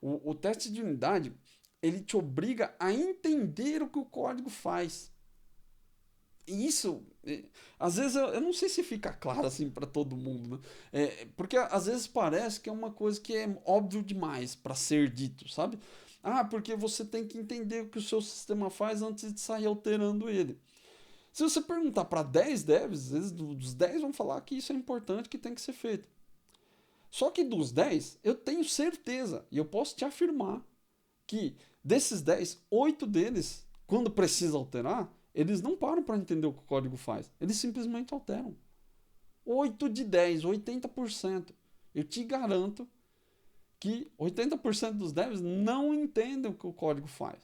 O teste de unidade, ele te obriga a entender o que o código faz. E isso, às vezes, eu não sei se fica claro assim para todo mundo, né? Porque às vezes parece que é uma coisa que é óbvio demais para ser dito, sabe? Ah, porque você tem que entender o que o seu sistema faz antes de sair alterando ele. Se você perguntar para 10 devs, às vezes dos 10 vão falar que isso é importante, que tem que ser feito. Só que dos 10, eu tenho certeza, e eu posso te afirmar, que desses 10, 8 deles, quando precisa alterar, eles não param para entender o que o código faz. Eles simplesmente alteram. 8 de 10, 80%. Eu te garanto que 80% dos devs não entendem o que o código faz.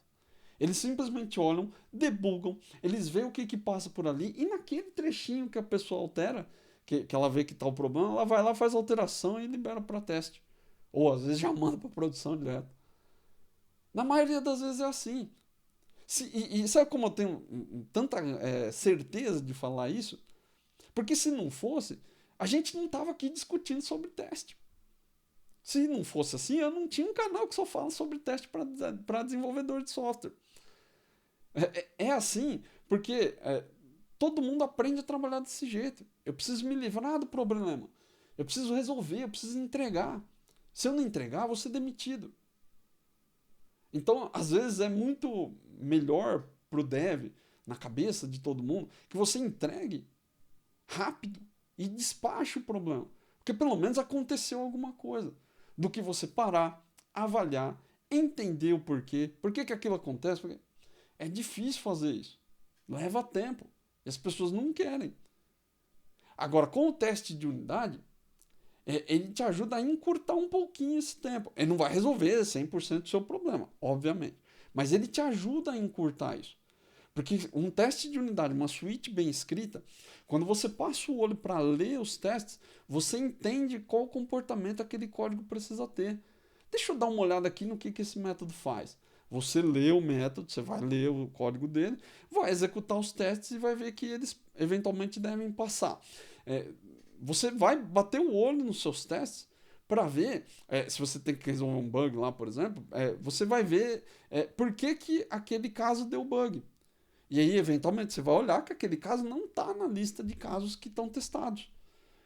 Eles simplesmente olham, debugam, eles veem o que passa por ali e naquele trechinho que a pessoa altera, que ela vê que está o problema, ela vai lá, faz a alteração e libera para teste. Ou às vezes já manda para produção direto. Na maioria das vezes é assim. E sabe como eu tenho tanta certeza de falar isso? Porque se não fosse, a gente não estava aqui discutindo sobre teste. Se não fosse assim, eu não tinha um canal que só fala sobre teste para desenvolvedor de software. É assim porque todo mundo aprende a trabalhar desse jeito. Eu preciso me livrar do problema. Eu preciso resolver, eu preciso entregar. Se eu não entregar, eu vou ser demitido. Então, às vezes, é muito melhor pro dev, na cabeça de todo mundo, que você entregue rápido e despache o problema. Porque pelo menos aconteceu alguma coisa. Do que você parar, avaliar, entender o porquê. Por que aquilo acontece? Porque é difícil fazer isso. Leva tempo. E as pessoas não querem. Agora, com o teste de unidade, ele te ajuda a encurtar um pouquinho esse tempo. Ele não vai resolver 100% do seu problema, obviamente. Mas ele te ajuda a encurtar isso. Porque um teste de unidade, uma suíte bem escrita, quando você passa o olho para ler os testes, você entende qual comportamento aquele código precisa ter. Deixa eu dar uma olhada aqui no que esse método faz. Você lê o método, você vai ler o código dele, vai executar os testes e vai ver que eles eventualmente devem passar. É, você vai bater o olho nos seus testes para ver, se você tem que resolver um bug lá, por exemplo, você vai ver por que aquele caso deu bug. E aí, eventualmente, você vai olhar que aquele caso não está na lista de casos que estão testados.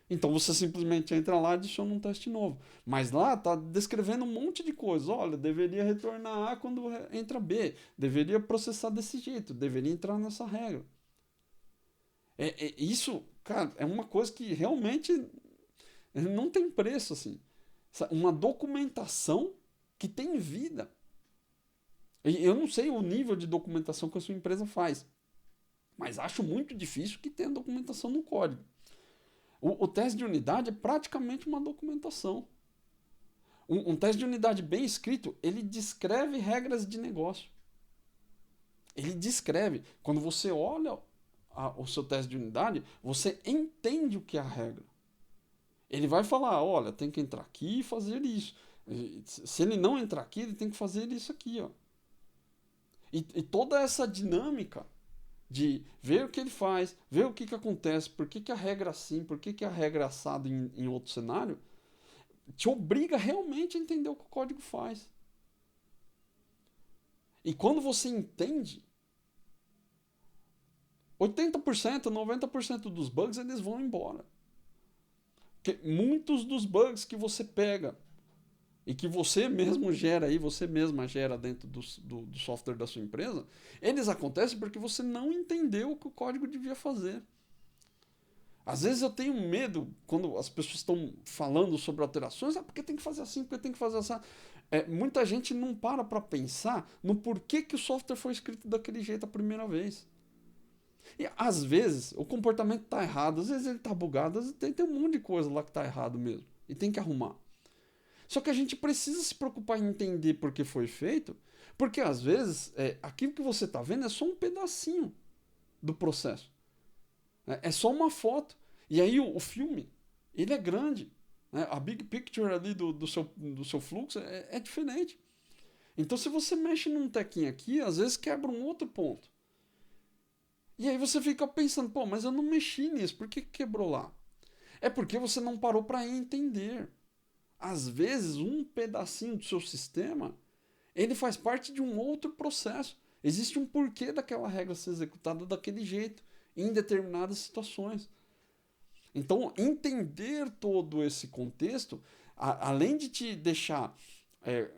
Então você simplesmente entra lá e adiciona um teste novo. Mas lá está descrevendo um monte de coisas. Olha, deveria retornar A quando entra B. Deveria processar desse jeito. Deveria entrar nessa regra. Isso, cara, é uma coisa que realmente não tem preço, assim. Uma documentação que tem vida. E eu não sei o nível de documentação que a sua empresa faz. Mas acho muito difícil que tenha documentação no código. O teste de unidade é praticamente uma documentação. Um teste de unidade bem escrito, ele descreve regras de negócio. Ele descreve. Quando você olha o seu teste de unidade, você entende o que é a regra. Ele vai falar, olha, tem que entrar aqui e fazer isso. Se ele não entrar aqui, ele tem que fazer isso aqui, ó. E toda essa dinâmica de ver o que ele faz, ver o que acontece, por que a regra é assim, por que a regra é assada em outro cenário, te obriga realmente a entender o que o código faz. E quando você entende, 80%, 90% dos bugs eles vão embora. Porque muitos dos bugs que você pega e que você mesmo gera aí, você mesma gera dentro do software da sua empresa, eles acontecem porque você não entendeu o que o código devia fazer. Às vezes eu tenho medo quando as pessoas estão falando sobre alterações, porque tem que fazer assim, porque tem que fazer assim. Muita gente não para pensar no porquê que o software foi escrito daquele jeito a primeira vez. E às vezes o comportamento está errado, às vezes ele está bugado, às vezes tem um monte de coisa lá que está errado mesmo. E tem que arrumar. Só que a gente precisa se preocupar em entender por que foi feito, porque às vezes aquilo que você está vendo é só um pedacinho do processo. É só uma foto. E aí o filme, ele é grande. Né? A big picture ali do seu fluxo é diferente. Então se você mexe num tequinho aqui, às vezes quebra um outro ponto. E aí você fica pensando, pô, mas eu não mexi nisso, por que quebrou lá? É porque você não parou para entender. às vezes, um pedacinho do seu sistema, ele faz parte de um outro processo. Existe um porquê daquela regra ser executada daquele jeito, em determinadas situações. Então, entender todo esse contexto, além de te deixar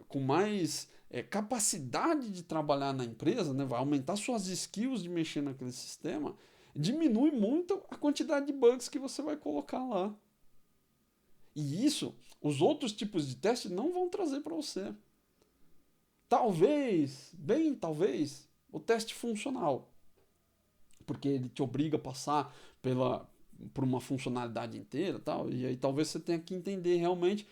com mais capacidade de trabalhar na empresa, né, vai aumentar suas skills de mexer naquele sistema, diminui muito a quantidade de bugs que você vai colocar lá. E isso, os outros tipos de teste não vão trazer para você. Talvez, bem talvez, o teste funcional. Porque ele te obriga a passar por uma funcionalidade inteira, tal, e aí talvez você tenha que entender realmente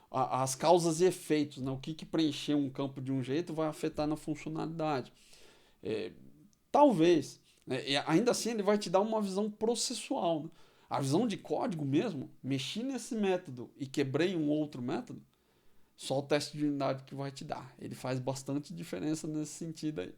as causas e efeitos, né? O que preencher um campo de um jeito vai afetar na funcionalidade. Talvez, né? E ainda assim ele vai te dar uma visão processual, né? A visão de código mesmo, mexi nesse método e quebrei um outro método, só o teste de unidade que vai te dar. Ele faz bastante diferença nesse sentido aí.